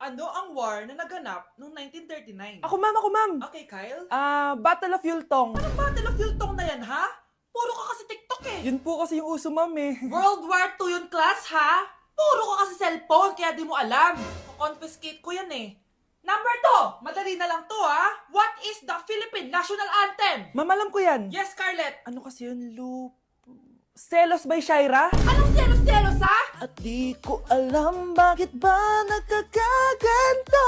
Ano ang war na naganap noong 1939? Ako ma'am. Okay, Kyle. Battle of Yultong. Anong Battle of Yultong na yan, ha? Puro ka kasi TikTok eh. Yun po kasi yung uso ma'am eh. World War II yun, class, ha? Puro ka kasi cellphone, kaya di mo alam. Confiscate ko yan eh. Number 2, madali na lang to, ha? What is the Philippine National Anthem? Ma'am, alam ko yan. Yes, Scarlett. Ano kasi yun, Selos by Shaira? Anong selos-selos, ha? At di ko alam bakit ba nagkakaganto.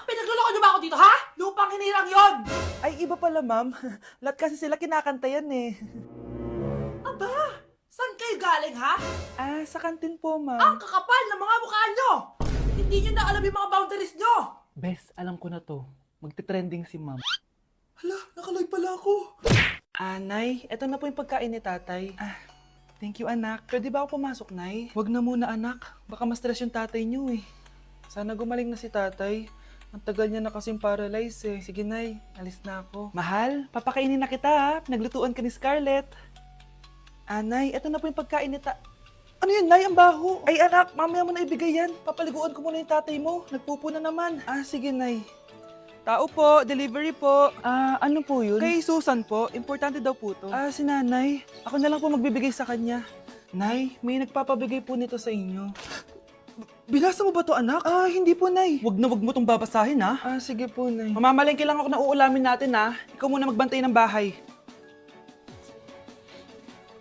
Pinagluloko niyo ba ako dito, ha? Lupang hinirang yon. Ay, iba pala ma'am. Lahat kasi sila kinakanta yan eh. Aba, saan kayo galing, ha? Sa kantin po Ang ma'am. kakapal ng mga mukha nyo! Hindi nyo na alam yung mga boundaries nyo! Bes, alam ko na to. Magte-trending si ma'am. Hala, nakaloy pala ako. Nay, eto na po yung pagkain ni tatay. Thank you anak. Pwede ba ako pumasok, Nay? Wag na muna anak. Baka ma-stress yung tatay niyo eh. Sana gumaling na si tatay. Ang tagal niya na kasing paralyzed eh. Sige Nay, alis na ako. Mahal, papakainin na kita ha. Pinaglutuan ka ni Scarlett. Nay, eto na po yung pagkain ni Ano yun, Nay? Ang baho. Ay anak, mamaya mo na ibigay yan. Papaliguan ko muna yung tatay mo. Nagpupo na naman. Sige Nay. Tao po, delivery po. Ano po yun? Kay Susan po, importante daw po to. Si nanay. Ako na lang po magbibigay sa kanya. Nay, may nagpapabigay po nito sa inyo. Binasa mo ba to anak? Hindi po nay. Wag na wag mo tong babasahin ha. Sige po nay. Mamamalengke lang ako na uulamin natin ha. Ikaw muna magbantay ng bahay.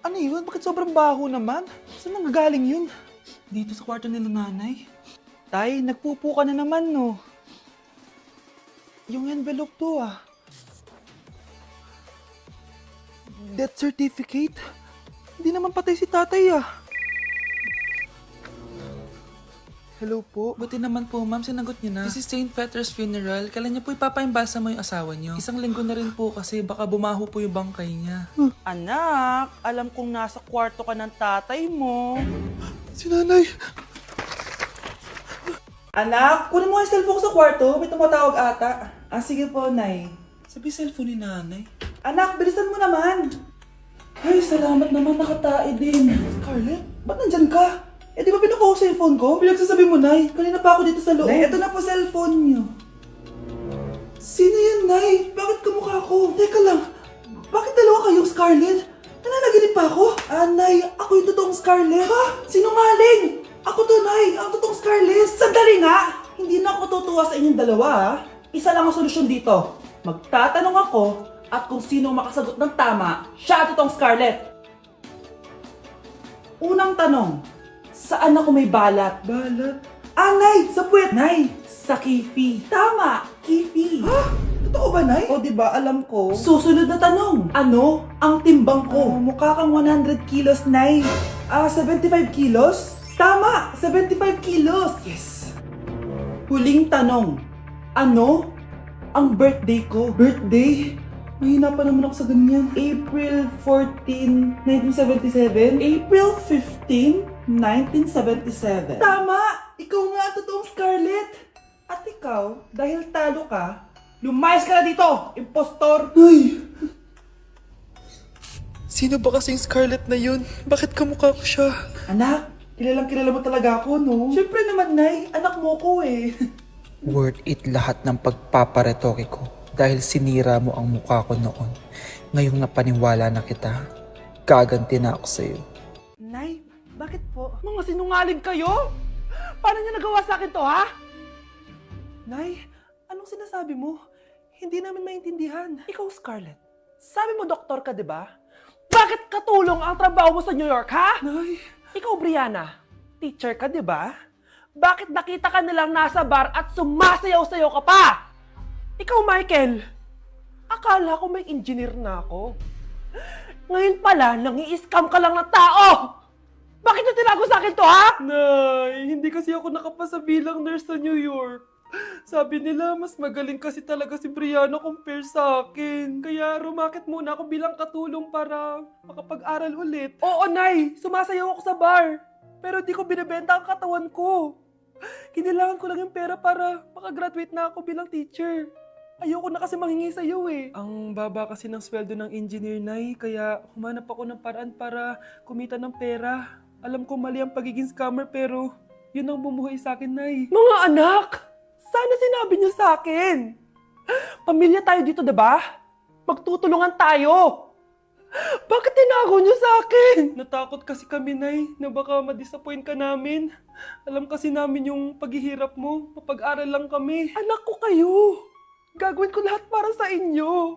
Ano yun? Bakit sobrang baho naman? Saan nanggagaling yun? Dito sa kwarto nila nanay. Tay, nagpupo ka na naman no. Yung envelope to Death certificate? Hindi naman patay si tatay Hello po. Buti naman po ma'am, sinagot niyo na. This is St. Peter's Funeral. Kailan niya po ipapaimbasa mo yung asawa niyo? Isang linggo na rin po kasi baka bumaho po yung bangkay niya. Anak, alam kong nasa kwarto ka ng tatay mo. Si nanay. Anak, kunin mo yung cellphone ko sa kwarto. May tumatawag ata. Sige po, Nay. Sabi cellphone ni nanay. Anak, bilisan mo naman. Ay, salamat naman. Nakatae din. Scarlett, ba't nandyan ka? Di ba pinukuha ko sa cellphone ko? Pinagsasabi mo, Nay. Kanina pa ako dito sa loob. Nay, eto na po cellphone niyo. Sino yan, Nay? Bakit kamukha ko? Teka lang. Bakit dalawa kayong Scarlett? Nananaginip pa ako? Nay, ako yung totoong Scarlett. Ha? Sinungaling! Ako to, Nay. Ang totoong Scarlett. Sandali nga! Hindi na ako tutuwa sa inyong dalawa, ha? Isa lang ang solusyon dito. Magtatanong ako at kung sino makasagot ng tama, siya at totoong Scarlett. Unang tanong, saan ako may balat? Balat? Nay! Sa puwet! Nay! Sa kifi. Tama! Kifi. Ha? Totoo ba, Nay? O, diba? Alam ko. Susunod na tanong. Ano ang timbang ko? Mukha kang 100 kilos, Nay. 75 kilos? Tama! 75 kilos! Yes! Huling tanong. Ano ang birthday ko? Birthday? Mahina pa naman ako sa ganyan. April 14, 1977? April 15, 1977. Tama! Ikaw nga ang totoong Scarlett! At ikaw, dahil talo ka, lumayas ka na dito! Impostor! Ay! Sino ba kasing Scarlett na yun? Bakit kamukha ko siya? Anak, kilalang kilala mo talaga ako, no? Siyempre naman, Nay. Anak mo ko eh. Worth it lahat ng pagpaparetoke ko dahil sinira mo ang mukha ko noon. Ngayong napaniwala na kita, gaganti na ako sa'yo. Nay, bakit po? Mga sinungaling kayo? Paano niya nagawa sa akin to, ha? Nay, anong sinasabi mo? Hindi namin maintindihan. Ikaw, Scarlett, sabi mo doktor ka, di ba? Bakit katulong ang trabaho mo sa New York, ha? Nay. Ikaw, Brianna, teacher ka, di ba? Bakit nakita ka nilang nasa bar at sumasayaw-sayaw ka pa? Ikaw, Michael, akala ko may engineer na ako. Ngayon pala, nangi-scam ka lang ng tao! Bakit niyo tinago sa akin to, ha? Nay, hindi kasi ako nakapasa bilang nurse sa New York. Sabi nila, mas magaling kasi talaga si Brianna compare sa akin. Kaya rumakit muna ako bilang katulong para makapag-aral ulit. Oo, Nay, sumasayaw ako sa bar. Pero di ko binibenta ang katawan ko. Kailangan ko lang yung pera para makagraduate na ako bilang teacher. Ayoko na kasi manghingi sa'yo eh. Ang baba kasi ng sweldo ng engineer, Nay, kaya humanap ako ng paraan para kumita ng pera. Alam ko mali ang pagiging scammer pero yun ang bumuhay sa akin, Nay. Mga anak! Sana sinabi niyo sa akin. Pamilya tayo dito, diba? Magtutulungan tayo. Bakit tinago niyo sa akin? Natakot kasi kami, Nay, na baka ma-disappoint ka namin. Alam kasi namin yung paghihirap mo. Mapag-aral lang kami. Anak ko kayo. Gagawin ko lahat para sa inyo.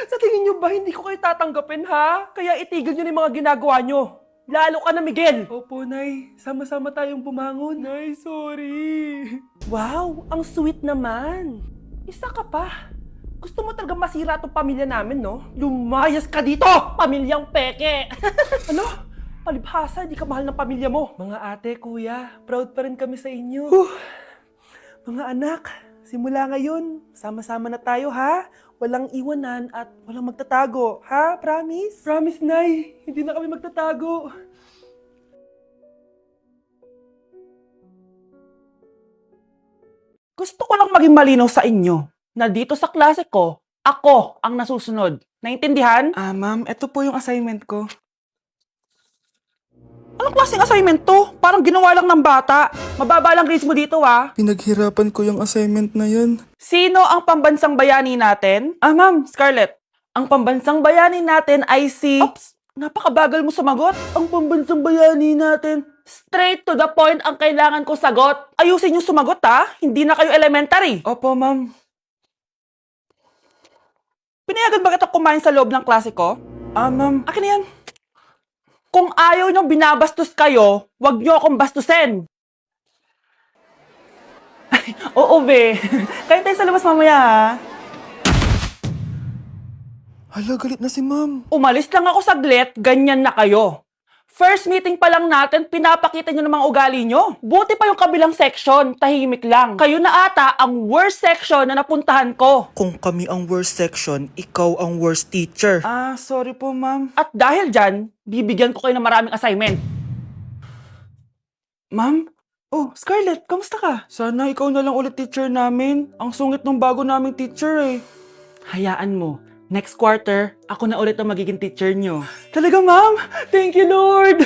Sa tingin niyo ba hindi ko kayo tatanggapin, ha? Kaya itigil niyo na yung mga ginagawa niyo. Lalo ka na, Miguel. Opo, Nay. Sama-sama tayong bumangon. Nay, sorry. Wow, ang sweet naman. Isa ka pa. Gusto mo talaga masira itong pamilya namin, no? Lumayas ka dito! Pamilyang peke! Ano? Palibhasa, di ka mahal ng pamilya mo. Mga ate, kuya, proud pa rin kami sa inyo. Mga anak, simula ngayon, sama-sama na tayo, ha? Walang iwanan at walang magtatago, ha? Promise? Promise, Nay. Hindi na kami magtatago. Gusto ko lang maging malinaw sa inyo na dito sa klase ko, ako ang nasusunod. Naintindihan? Ma'am, ito po yung assignment ko. Anong klaseng assignment to? Parang ginawa lang ng bata. Mababa lang grades mo dito, ha? Pinaghirapan ko yung assignment na yun. Sino ang pambansang bayani natin? Ma'am, Scarlett. Ang pambansang bayani natin ay si... Oops! Napakabagal mo sumagot. Ang pambansang bayani natin... Straight to the point ang kailangan ko sagot. Ayusin yung sumagot, ha? Hindi na kayo elementary. Opo, ma'am. Pinayagan ba kita kumain sa loob ng klase ko? Ma'am. Akin na yan. Kung ayaw niyong binabastos kayo, wag niyo akong bastusin. Ay, oo, be. Kain tayo sa labas mamaya, ha? Hala, galit na si ma'am. Umalis lang ako saglit, ganyan na kayo. First meeting pa lang natin, pinapakita nyo ng mga ugali nyo. Buti pa yung kabilang section, tahimik lang. Kayo na ata ang worst section na napuntahan ko. Kung kami ang worst section, ikaw ang worst teacher. Sorry po, ma'am. At dahil dyan, bibigyan ko kayo ng maraming assignment. Ma'am? Oh, Scarlett, kamusta ka? Sana ikaw na lang ulit teacher namin. Ang sungit ng bago naming teacher eh. Hayaan mo, next quarter, ako na ulit ang magiging teacher nyo. Talaga, ma'am? Thank you, Lord!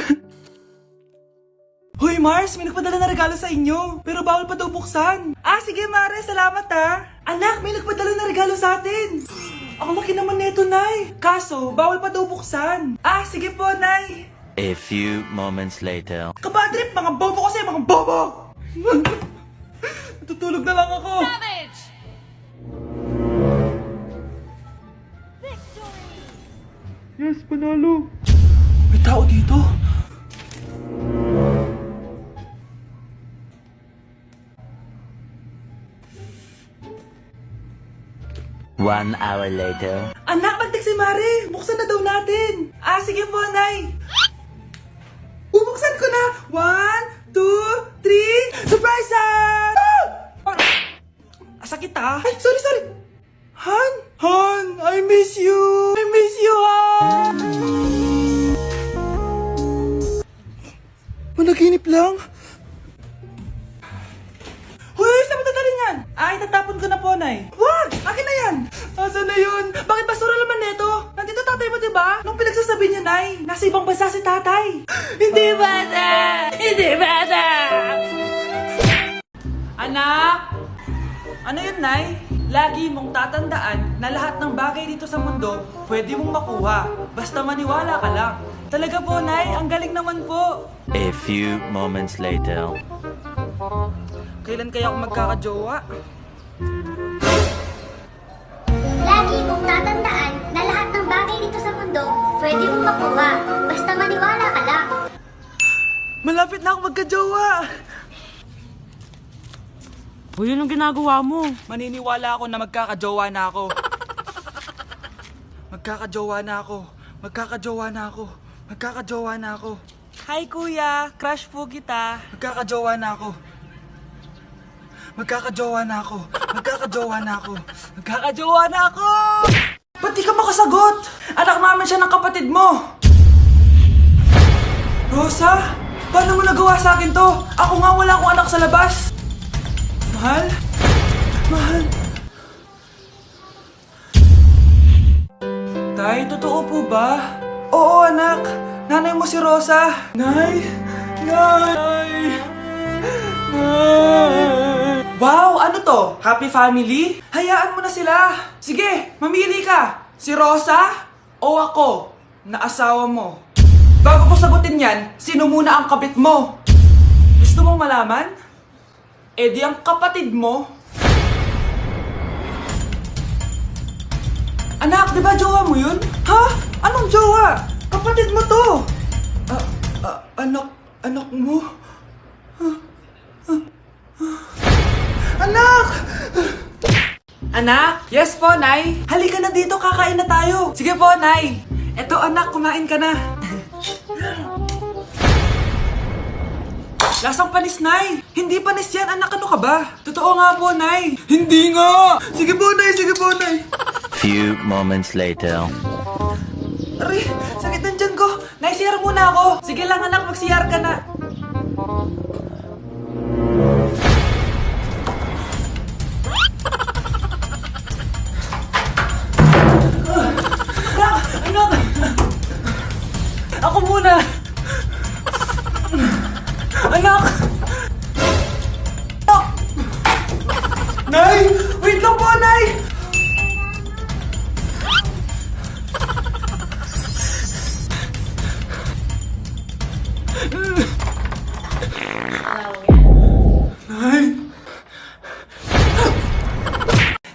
Hoy, Mars, may nagpadala na regalo sa inyo. Pero bawal pa daw buksan. Sige, Mare, salamat ha. Anak, may nagpadala na regalo sa atin. Ang laki naman neto, Nay. Kaso, bawal pa daw buksan. Sige po, Nay. A few moments later. Kabadrip, mga bobo kasi, mga bobo! Natutulog na lang ako. Yes, panalo. May tao dito. One hour later. Anak, magtik si Mare. Buksan na daw natin. Sige po, Nay. Bubuksan ko na. 1, 2, 3. Surprise! Sakit ah. Ay, sorry. Han? Han, I miss you. I miss you, Han. Managinip lang. Hoy, saan mo dadalhin yan? Itatapon ko na po, Nay. Wag! Akin na yan! Asan na yun? Bakit basura naman neto? Nandito tatay mo, diba? Nung pinagsasabi niya, Nay, nasa ibang bansa si tatay. Hindi bata! Hindi bata! Anak! Ano yun, Nay? Lagi mong tatandaan na lahat ng bagay dito sa mundo pwede mong makuha. Basta maniwala ka lang. Talaga po, Nay. Ang galing naman po. A few moments later. Kailan kaya ako magkakajowa? Lagi mong tatandaan na lahat ng bagay dito sa mundo pwede mong makuha. Basta maniwala ka lang. Malapit na ako magkajowa. Uy, yun ang ginagawa mo. Maniniwala ako na magkakajowa na ako. Magkakajowa na ako. Magkakajowa na ako. Magkakajowa na ako. Hi, kuya. Crush po kita. Magkakajowa na ako. Magkakajowa na ako. Magkakajowa na ako. Magkakajowa na ako! Ba't di ka makasagot? Anak namin siya ng kapatid mo. Rosa? Paano mo nagawa sa akin to? Ako nga wala akong anak sa labas. Mahal? Mahal? Tay, totoo po ba? Oo, anak. Nanay mo si Rosa. Nay! Nay! Nay! Wow! Ano to? Happy family? Hayaan mo na sila. Sige, mamili ka. Si Rosa o ako na asawa mo? Bago ko sagutin yan, sino muna ang kabit mo? Gusto mong malaman? Eh di ang kapatid mo. Anak, di ba jowa mo yun? Ha? Anong jowa? Kapatid mo to. Anak mo? Anak! Anak? Yes po, Nay. Halika na dito, kakain na tayo. Sige po, Nay. Eto, anak, kumain ka na. Lasang panis, Nay. Hindi panis yan, anak. Ano ka ba? Totoo nga po, Nay. Hindi nga. Sige po, Nay. Sige po, Nay. Few moments later. Aray, sakit ng tiyan ko. Nay, CR muna ako. Sige lang, anak. Mag-CR ka na. Anak! Ako muna! Anak! Anak! Nay! Wait lang po, Nay!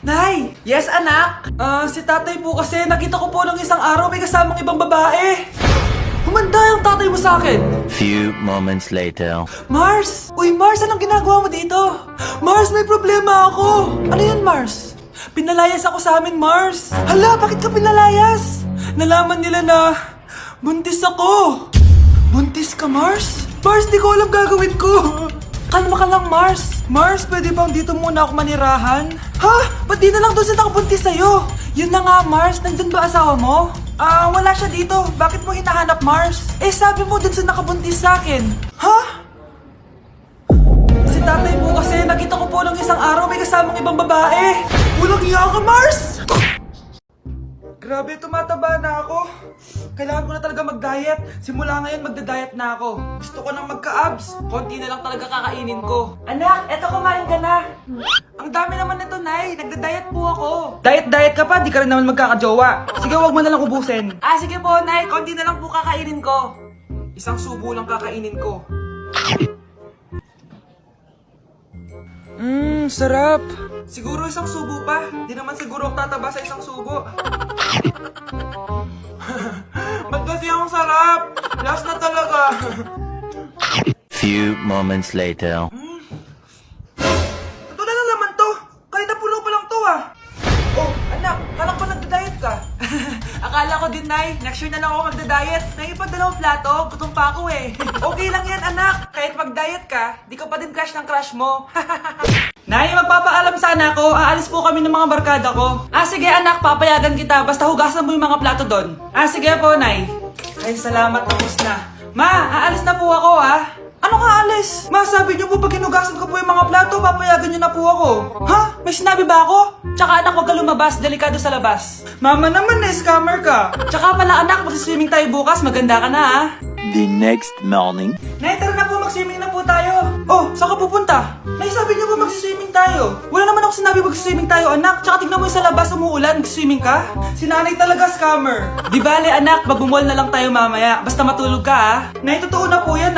Nay! Yes, anak? Si tatay po kasi nakita ko po nung isang araw may kasamang ibang babae. Humanda yung tatay mo sa akin. Few moments later. Mars! Uy, Mars, anong ginagawa mo dito? Mars, may problema ako. Ano yan, Mars? Pinalayas ako sa amin, Mars. Hala, bakit ka pinalayas? Nalaman nila na buntis ako. Buntis ka, Mars? Mars, di ko alam gagawin ko. Kalma ka lang, Mars. Mars, pwede bang dito muna ako manirahan? Ha? Ba't di na lang doon sa nakabuntis sa'yo? Yun na nga, Mars. Nandun ba asawa mo? Wala siya dito. Bakit mo hinahanap, Mars? Eh, sabi mo dun sa nakabuntis sa akin. Ha? Si tatay mo kasi nakita ko po ng isang araw may kasamang ibang babae. Walang iya ka, Mars! Grabe, tumataba na ako. Kailangan ko na talaga mag-diet. Simula ngayon, magda-diet na ako. Gusto ko nang magka-abs. Konti na lang talaga kakainin ko. Anak, eto kumain ka na. Ang dami naman nito, Nay. Nagda-diet po ako. Diet ka pa? Di ka rin naman magkakajowa. Sige, wag mo na lang ubusin. Sige po, Nay. Konti na lang po kakainin ko. Isang subo lang kakainin ko. Sarap. Siguro isang subo pa. Di naman siguro ako tataba sa isang subo. Ba't kasi ang sarap? Last na talaga. Few moments later. Ito na naman to. Kahit napuno pa lang to Oh, anak, kalang pa nagda-diet ka. Akala ko din, Nay. Next year na lang ako magda-diet. Naipag-dalawang plato, gutom pa ako eh. Okay lang yan, anak. Kahit mag-diet ka, di ka pa din crush ng crush mo. Nay, magpapaalam sana ako. Aalis po kami ng mga barkada ko. Sige anak, papayagan kita. Basta hugasan mo yung mga plato doon. Sige po, Nay. Ay, salamat. Tapos na. Ma, aalis na po ako, Ano ka, alis? Ma, sabi niyo po pag hinugasan ko po yung mga plato, papayagan niyo na po ako. Ha? May sinabi ba ako? Tsaka anak, huwag ka lumabas. Delikado sa labas. Mama naman, scammer ka. Tsaka pala anak, magsiswimming tayo bukas. Maganda ka na, The next morning. Nay, tara na po, mag-swimming na po tayo. Oh, saan ka pupunta? Nay, sabi niyo po mag-swimming tayo. Wala naman ako sinabi mag-swimming tayo, anak. Tsaka tignan mo yung sa labas, umuulan, mag-swimming ka. Si nanay talaga scammer. Di bale, anak, magbumol na lang tayo mamaya. Basta matulog ka, Nay, totoo na po yan,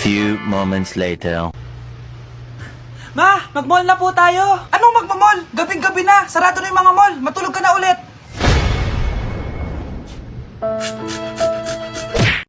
Few moments later. Ma, mag-mall na po tayo. Anong magmamall? Gabing-gabi na. Sarado na yung mga mall. Matulog ka na ulit.